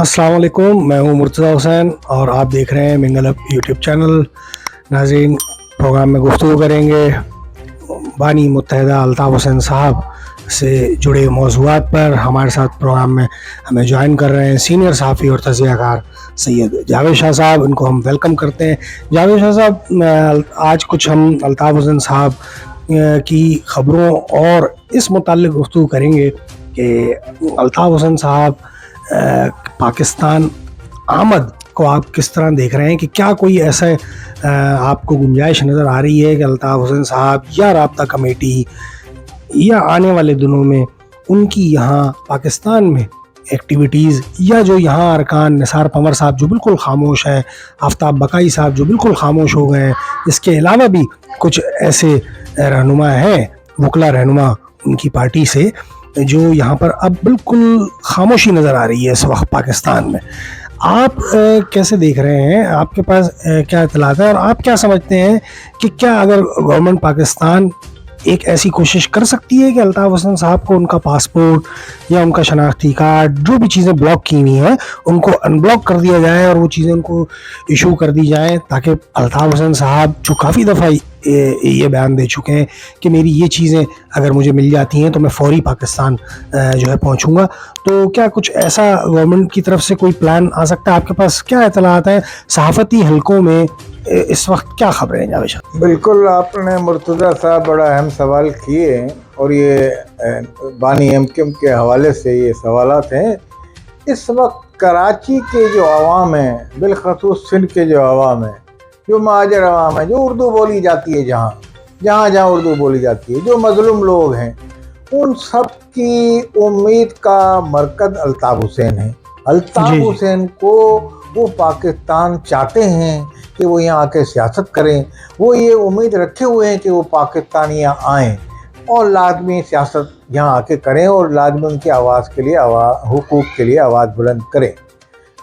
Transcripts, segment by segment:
अस्सलाम वालेकुम, मैं हूं मुर्तज़ा हुसैन और आप देख रहे हैं मिंगल अप यूट्यूब चैनल। नाज़रीन, प्रोग्राम में गुफ्तगू करेंगे बानी मुत्तहिदा अल्ताफ़ हुसैन साहब से जुड़े मौज़ूआत पर। हमारे साथ प्रोग्राम में हमें ज्वाइन कर रहे हैं सीनियर सहाफ़ी और तज़कियाकार सैयद जावेद शाह साहब। इनको हम वेलकम करते हैं। जावेद शाह साहब, आज कुछ हम अल्ताफ़ हुसैन साहब की ख़बरों और इस मुताल्लिक़ गुफ्तगू करेंगे कि अल्ताफ़ हुसैन साहब पाकिस्तान आमद को आप किस तरह देख रहे हैं, कि क्या कोई ऐसा आपको गुंजाइश नज़र आ रही है कि अल्ताफ़ हुसैन साहब या राब्ता कमेटी या आने वाले दिनों में उनकी यहाँ पाकिस्तान में एक्टिविटीज़, या जो यहाँ अरकान निसार पंवर साहब जो बिल्कुल खामोश हैं, आफ्ताब बकाई साहब जो बिल्कुल खामोश हो गए हैं, इसके अलावा भी कुछ ऐसे रहनुमा हैं, वकला रहनुमा उनकी पार्टी से, जो यहाँ पर अब बिल्कुल खामोशी नज़र आ रही है इस वक्त पाकिस्तान में। आप कैसे देख रहे हैं? आपके पास क्या इत्तलात है और आप क्या समझते हैं कि क्या अगर गवर्नमेंट पाकिस्तान एक ऐसी कोशिश कर सकती है कि अल्ताफ़ हुसैन साहब को उनका पासपोर्ट या उनका शनाख्ती कार्ड, जो भी चीज़ें ब्लॉक की हुई हैं, उनको अनब्लॉक कर दिया जाए और वो चीज़ें उनको इशू कर दी जाए, ताकि अल्ताफ़ हुसैन साहब जो काफ़ी दफ़ा ये बयान दे चुके हैं कि मेरी ये चीज़ें अगर मुझे मिल जाती हैं तो मैं फ़ौरी पाकिस्तान जो है पहुंचूंगा, तो क्या कुछ ऐसा गवर्नमेंट की तरफ से कोई प्लान आ सकता है? आपके पास क्या इत्तलात हैं? सहाफ़ती हलकों में इस वक्त क्या खबरें हैं जावेद शाह? बिल्कुल, आपने मुर्तज़ा साहब बड़ा अहम सवाल किए हैं और ये बानी एमकेएम के हवाले से ये सवालात हैं। इस वक्त कराची के जो आवाम है, बिलखसूस सिंध के जो आवाम है, जो महाजर आवाम है, जो उर्दू बोली जाती है, जहाँ उर्दू बोली जाती है, जो मज़लूम लोग हैं, उन सब की उम्मीद का मरकज़ अल्ताफ़ हुसैन है। अल्ताफ़ हुसैन को वो पाकिस्तान चाहते हैं कि वो यहाँ आके सियासत करें। वो ये उम्मीद रखे हुए हैं कि वो पाकिस्तान यहाँ आएँ और लाजमी सियासत यहाँ आके करें और लाजमी उनकी आवाज़ के लिए, हुकूक के लिए आवाज़ बुलंद करें।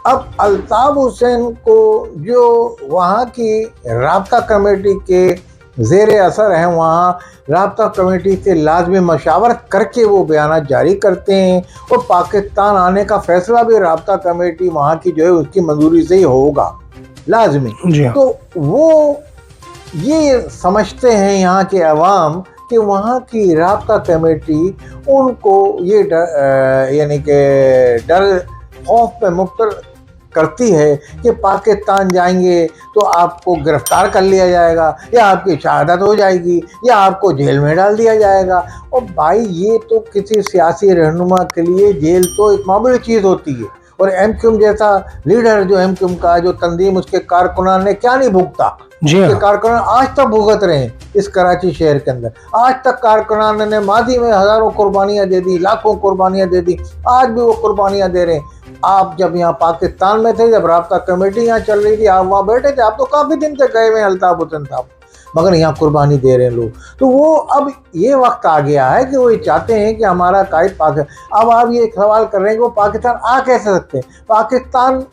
अब अल्ताफ़ हुसैन को जो वहाँ की राब्ता कमेटी के ज़ेर असर हैं, वहाँ राब्ता कमेटी से लाजमी मशावरत करके वो बयान जारी करते हैं और पाकिस्तान आने का फ़ैसला भी राब्ता कमेटी वहाँ की जो है उसकी मंजूरी से ही होगा, लाजमी। तो वो ये समझते हैं यहाँ के अवाम कि वहाँ की राब्ता कमेटी उनको ये यानी कि डर खौफ में मुब्तला करती है कि पाकिस्तान जाएंगे तो आपको गिरफ्तार कर लिया जाएगा, या आपकी शहादत हो जाएगी, या आपको जेल में डाल दिया जाएगा। और भाई, ये तो किसी सियासी रहनुमा के लिए जेल तो एक मामूली चीज़ होती है। और एमक्यूएम जैसा लीडर, जो एमक्यूएम का जो तंजीम, उसके कारकुनान ने क्या नहीं भुगता, उसके कारकुनान आज तक भुगत रहे हैं इस कराची शहर के अंदर। आज तक कारकुनान ने माजी में हज़ारों कुर्बानियाँ दे दी, लाखों कुर्बानियाँ दे दी, आज भी वो कुर्बानियाँ दे रहे हैं। आप जब यहाँ पाकिस्तान में थे, जब राब्ता कमेटी यहाँ चल रही थी, आप वहाँ बैठे थे, आप तो काफ़ी दिन से गए हुए अल्ताफ़ हुसैन साहब, मगर यहाँ कुर्बानी दे रहे हैं लोग। तो वो अब ये वक्त आ गया है कि वो ये चाहते हैं कि हमारा कायद पाकिस्तान। अब आप ये सवाल कर रहे हैं कि वो पाकिस्तान आ कैसे सकते हैं? पाकिस्तान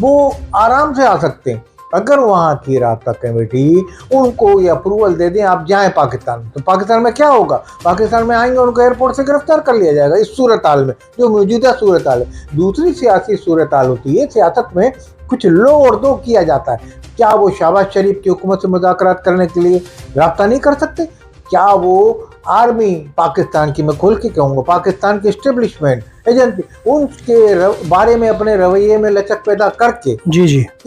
वो आराम से आ सकते हैं अगर वहाँ की राब्ता कमेटी उनको ये अप्रूवल दे दें, आप जाएं पाकिस्तान। तो पाकिस्तान में क्या होगा? पाकिस्तान में आएंगे, उनको एयरपोर्ट से गिरफ्तार कर लिया जाएगा। इस सूरत हाल में, जो मौजूदा सूरत हाल है। दूसरी सियासी सूरत हाल होती है, सियासत में कुछ लो और दो किया जाता है। क्या वो शहबाज शरीफ की हुकूमत से मुज़ाकरात करने के लिए राब्ता नहीं कर सकते? क्या वो आर्मी पाकिस्तान की, मैं खोल के कहूँगा, पाकिस्तान की इस्टेब्लिशमेंट एजेंसी, उनके बारे में अपने रवैये में लचक पैदा करके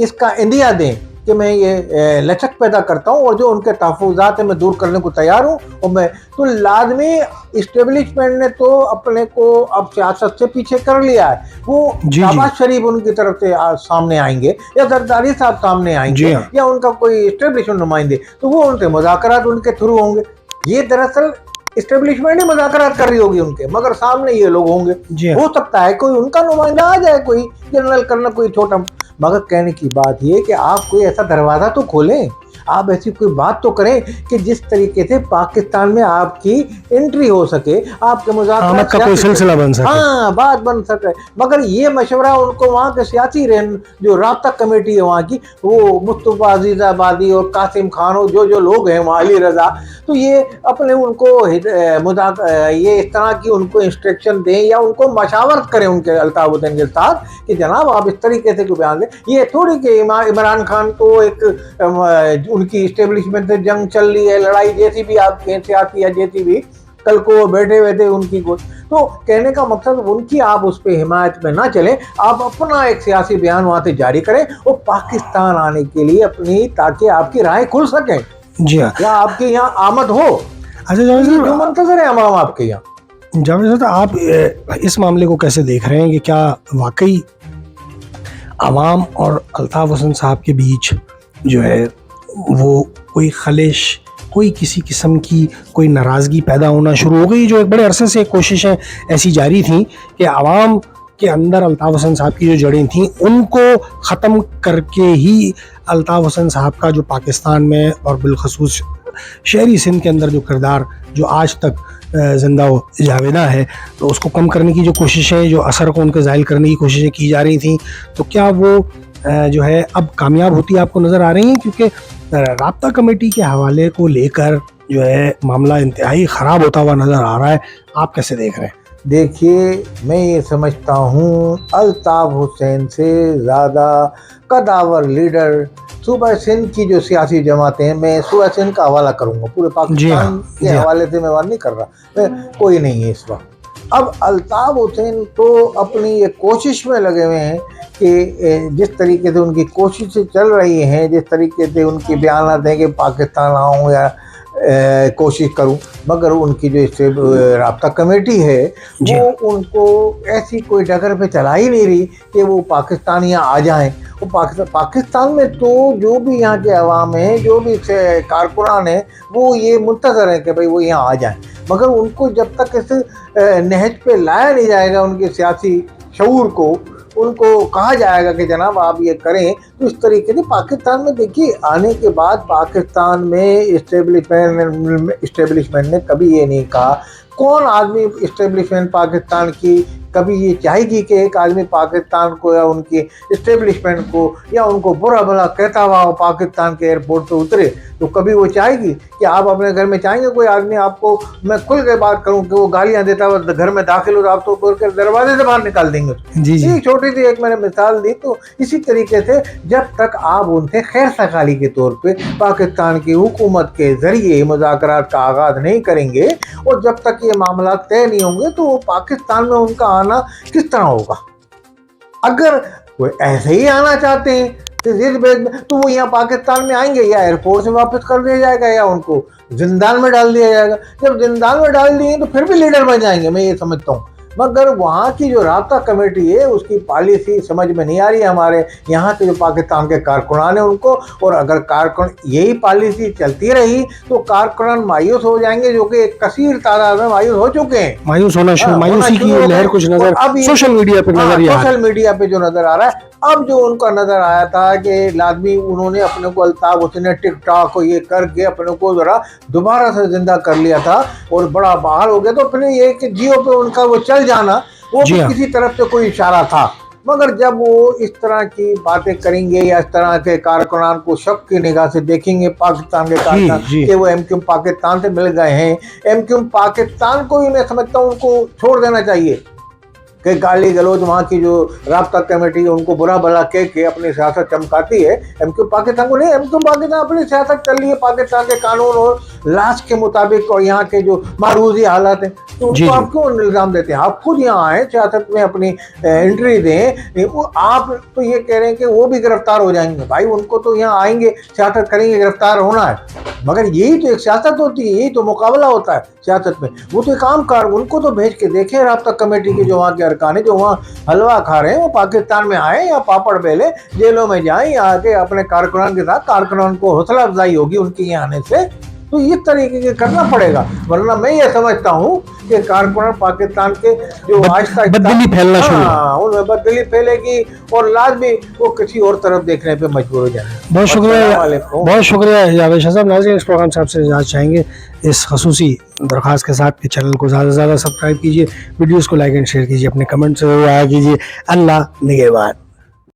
इसका इंदिया दें कि मैं ये लचक पैदा करता हूँ और जो उनके तहफ़्फ़ुज़ात है मैं दूर करने को तैयार हूँ। और मैं तो लाजमी इस्टेब्लिशमेंट ने तो अपने को अब सियासत से पीछे कर लिया है। वो शहबाज शरीफ उनकी तरफ से सामने आएंगे, या जरदारी साहब सामने आएंगे, या उनका कोई इस्टेब्लिशमेंट नुमाइंदे, तो वो उनसे मुज़ाकरात उनके थ्रू होंगे। ये दरअसल इस्टेब्लिशमेंट ही मुज़ाकरात कर रही होगी उनके, मगर सामने ये लोग होंगे। हो सकता है कोई उनका नुमाइंदा आ जाए, कोई जनरल करना, कोई छोटा, मगर कहने की बात ये कि आप कोई ऐसा दरवाज़ा तो खोलें आप ऐसी कोई बात तो करें कि जिस तरीके से पाकिस्तान में आपकी एंट्री हो सके, आपके आमद मुज़ाकरात का कोई सिलसिला बन सके। हाँ, बात बन सके। मगर ये मशवरा उनको वहाँ के सियासी जो राब्ता कमेटी है वहाँ की, वो मुस्तफ़ा अजीज़ाबादी और कासिम खान और जो लोग हैं वहाँ, अली रज़ा, तो ये अपने उनको ये इस तरह की उनको इंस्ट्रक्शन दें या उनको मशावरत करें उनके अल्ताफ़ हुसैन के साथ कि जनाब आप इस तरीके से क्यों बयान दें। ये थोड़ी कि इमरान खान तो एक उनकी इस्टेब्लिशमेंट से जंग चल रही है, लड़ाई जैसी भी आप कहें सियासी या जैसी भी, कल को वो बैठे हुए थे उनकी को। तो कहने का मकसद उनकी आप उस पर हिमायत में ना चलें, आप अपना एक सियासी बयान वहाँ से जारी करें और पाकिस्तान आने के लिए अपनी, ताकि आपकी राहें खुल सकें। जी हाँ। या आपके यहाँ आमद हो। अच्छा जावेद साहब, क्यों मुंतजर है अवाम आपके यहाँ? जावेद साहब, आप इस मामले को कैसे देख रहे हैं कि क्या वाकई आवाम और अल्ताफ़ हुसैन साहब के बीच जो है वो कोई खलिश, कोई किसी किस्म की कोई नाराज़गी पैदा होना शुरू हो गई? जो एक बड़े अरसे से कोशिशें ऐसी जारी थी कि आवाम के अंदर अल्ताफ़ हुसैन साहब की जो जड़ें थीं उनको ख़त्म करके ही अल्ताफ़ हुसैन साहब का जो पाकिस्तान में और बिलखसूस शहरी सिंध के अंदर जो किरदार जो आज तक ज़िंदा जावेदा है, तो उसको कम करने की जो कोशिशें, जो असर को उनके ज़ाहिर करने की कोशिशें की जा रही थी, तो क्या वो जो है अब कामयाब होती आपको नज़र आ रही हैं? क्योंकि राब्ता कमेटी के हवाले को लेकर जो है मामला इंतहाई ख़राब होता हुआ नज़र आ रहा है, आप कैसे देख रहे हैं? देखिए, मैं ये समझता हूँ अल्ताफ़ हुसैन से ज़्यादा कदावर लीडर सूबा सिंध की जो सियासी जमातें हैं, मैं सूबा सिंध का हवाला करूँगा, पूरे पाकिस्तान के हवाले से मैं बात नहीं कर रहा, मैं कोई नहीं है इस वक्त। अब अल्ताफ़ हुसैन तो अपनी ये कोशिश में लगे हुए हैं कि जिस तरीके से उनकी कोशिशें चल रही हैं, जिस तरीके से उनकी बयानात हैं कि पाकिस्तान आऊँ या कोशिश करूं, मगर उनकी जो राब्ता कमेटी है वो उनको ऐसी कोई डगर पे चला ही नहीं रही कि वो पाकिस्तान यहाँ आ जाएं। वो पाकिस्तान में तो जो भी यहाँ के अवाम हैं, जो भी कारकुनान हैं, वो ये मुंतज़र हैं कि भाई वो यहाँ आ जाएं, मगर उनको जब तक इस नहज पे लाया नहीं जाएगा, उनके सियासी शऊर को उनको कहा जाएगा कि जनाब आप ये करें, तो इस तरीके से पाकिस्तान में देखिए आने के बाद पाकिस्तान में इस्टेब्लिशमेंट ने कभी ये नहीं कहा, कौन आदमी इस्टेब्लिशमेंट पाकिस्तान की कभी ये चाहेगी कि एक आदमी पाकिस्तान को या उनकी इस्टेब्लिशमेंट को या उनको बुरा भला कहता हुआ पाकिस्तान के एयरपोर्ट पे उतरे? तो कभी वो चाहेगी कि आप अपने घर में चाहेंगे कोई आदमी आपको, मैं खुल के बात करूं, कि वो गालियां देता हुआ घर में दाखिल हो तो आप तो खोल कर दरवाजे से बाहर निकाल देंगे? जी, छोटी सी एक मैंने मिसाल दी। तो इसी तरीके से जब तक आप उनसे खैर सगाली के तौर पे पाकिस्तान की हुकूमत के ज़रिए मुज़ाकरात का आगाज़ नहीं करेंगे और जब तक ये मामला तय नहीं होंगे, तो वो पाकिस्तान में उनका आना किस तरह होगा? अगर वो ऐसे ही आना चाहते हैं तो वो यहाँ पाकिस्तान में आएंगे, या एयरपोर्ट से वापस कर दिया जाएगा या उनको जिंदान में डाल दिया जाएगा। जब जिंदान में डाल दिए तो फिर भी लीडर बन जाएंगे, मैं ये समझता हूँ। मगर वहाँ की जो राब्ता कमेटी है उसकी पॉलिसी समझ में नहीं आ रही है हमारे यहाँ के जो पाकिस्तान के कारकुनान हैं उनको। और अगर कारकुन यही पॉलिसी चलती रही तो कारकुनान मायूस हो जाएंगे, जो कि एक कसीर तादाद में मायूस हो चुके हैं। मायूसी की लहर कुछ नजर अब सोशल मीडिया पे जो नजर आ रहा है। अब जो उनका नजर आया था कि लाजमी उन्होंने अपने को अल्ताफ़ हुसैन ने टिकटॉक को ये करके अपने को जरा दोबारा से जिंदा कर लिया था और बड़ा बहाल हो गया, तो फिर ये कि जियो पे उनका वो चल जाना वो भी किसी तरफ से कोई इशारा था। मगर जब वो इस तरह की बातें करेंगे या इस तरह के कारकुनान को शक की निगाह से देखेंगे पाकिस्तान के कारकुनान कि वो एमक्यूएम पाकिस्तान से मिल गए हैं, एमक्यूएम पाकिस्तान को ही मैं समझता हूँ उनको छोड़ देना चाहिए कि गाली गलौज वहाँ की जो राब्ता कमेटी है उनको बुरा भला कह के अपनी सियासत चमकाती है। एमक्यूएम पाकिस्तान को नहीं, एमक्यूएम पाकिस्तान अपनी सियासत चल रही है पाकिस्तान के कानून और लाश के मुताबिक और यहाँ के जो मारूजी हालात हैं, तो उनको आप क्यों इल्ज़ाम देते हैं? आप खुद यहाँ आए सियासत में अपनी एंट्री दें, वो आप तो ये कह रहे हैं कि वो भी गिरफ्तार हो जाएंगे। भाई उनको तो यहाँ आएंगे सियासत करेंगे, गिरफ्तार होना है, मगर यही तो एक सियासत होती है, यही तो मुकाबला होता है सियासत में। वो तो काम कार उनको तो भेज के देखें राब्ता कमेटी के जो वहाँ के अरकान है जो वहाँ हलवा खा रहे हैं, वो पाकिस्तान में आए या पापड़ बेले जेलों में जाएं, या आके अपने कारकुनान के साथ कारकुनान को हौसला अफजाई होगी उनके यहाँ आने से। तो ये तरीके के करना पड़ेगा, वरना मैं ये समझता हूँ कि कारकुन पाकिस्तान के जो आज तक बददिली फैलना शुरू है। हाँ, उनमें बददिली फैलेगी और लास्ट भी वो किसी और तरफ देखने पे मजबूर हो जाएंगे। बहुत शुक्रिया, अस्सलामुअलैकुम। बहुत शुक्रिया जावेद शाह साहब। नाज़रीन, इस प्रोग्राम से आपसे इजाज़त चाहेंगे इस खसूसी दरख्वास्त के साथ कि चैनल को ज़्यादा से ज़्यादा सब्सक्राइब कीजिए, वीडियोज़ को लाइक एंड शेयर कीजिए, अपने कमेंट से ज़रूर आया कीजिए। अल्लाह निगहबान।